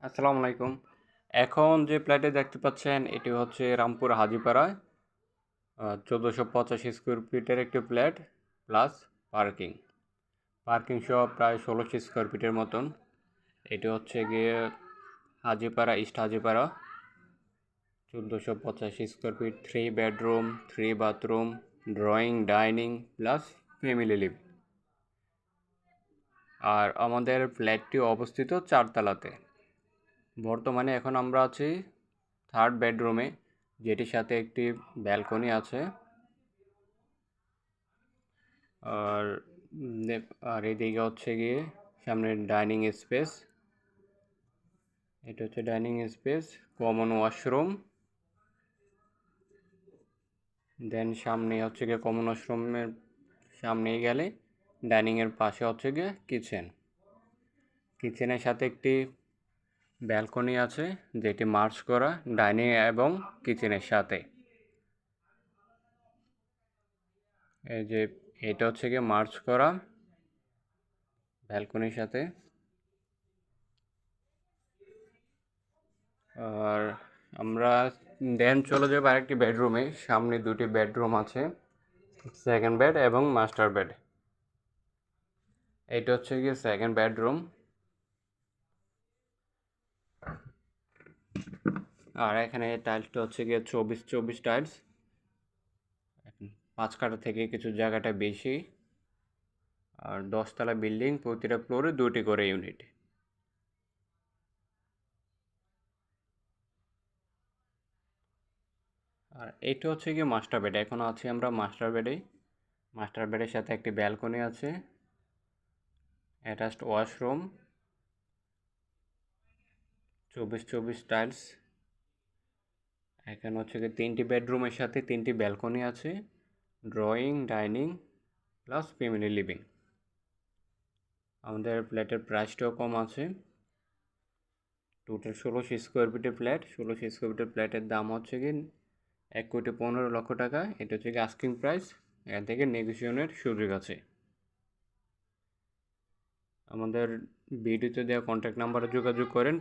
আসসালামু আলাইকুম। এখন যে ফ্ল্যাটে দেখতে পাচ্ছেন এটি হচ্ছে রামপুর হাজীপাড়ায় ১৪৮৫ স্কোয়ার ফিটের একটি ফ্ল্যাট প্লাস পার্কিং। পার্কিং সহ প্রায় ১৬০০ স্কোয়ার ফিটের মতন। এটি হচ্ছে গিয়ে Hajipara, east Hajipara, ১৪৮৫ square feet, 3 bedroom, 3 bathroom, drawing, dining plus family living. আর আমাদের ফ্ল্যাটটি অবস্থিত ৪ তলাতে। বর্তমানে এখন আমরা আছি 3rd বেডরুমে, যেটির সাথে একটি ব্যালকনি আছে। আর এদিকে হচ্ছে গিয়ে সামনে ডাইনিং স্পেস। এটা হচ্ছে ডাইনিং স্পেস, কমন ওয়াশরুম। দেন সামনে হচ্ছে গিয়ে কমন ওয়াশরুমের সামনেই গেলে ডাইনিংয়ের পাশে হচ্ছে গিয়ে কিচেন। কিচেনের সাথে একটি ব্যালকনি আছে, যেটি মার্জ করা ডাইনিং এবং কিচেনের সাথে। এই যে এটা হচ্ছে গিয়ে মার্জ করা ব্যালকনির সাথে। আর আমরা দেন চলে যাবো আরেকটি বেডরুমে। সামনে 2টি বেডরুম আছে, সেকেন্ড বেড এবং মাস্টার বেড। এটা হচ্ছে গিয়ে সেকেন্ড বেডরুম। আর এখানে টাইলসটা হচ্ছে গিয়ে 24 টাইলস। 5 কাঠা থেকে কিছু জায়গাটা বেশি। আর 10 তলা বিল্ডিং, প্রতিটা ফ্লোরে 2টি করে ইউনিট। আর এটা হচ্ছে গিয়ে মাস্টার বেড। এখন আছি আমরা মাস্টার বেডে। মাস্টার বেডের সাথে একটি ব্যালকনি আছে, অ্যাটাচড ওয়াশরুম, 24 টাইলস। এখানে হচ্ছে গিয়ে 3টি বেডরুমের সাথে 3টি ব্যালকনি আছে, drawing, dining plus family living. আমাদের ফ্ল্যাটের প্রাইসটাও কম আছে। টোটাল 1600 স্কোয়ার ফিটের ফ্ল্যাট। 1600 স্কোয়ার ফিটের ফ্ল্যাটের দাম হচ্ছে কি 1,15,00,000 টাকা। এটা হচ্ছে কি আস্কিং প্রাইস। এখান থেকে নেগোসিয়েশনের সুযোগ আছে। আমাদের ভিডিওতে দেওয়া কন্ট্যাক্ট নাম্বারে যোগাযোগ করেন।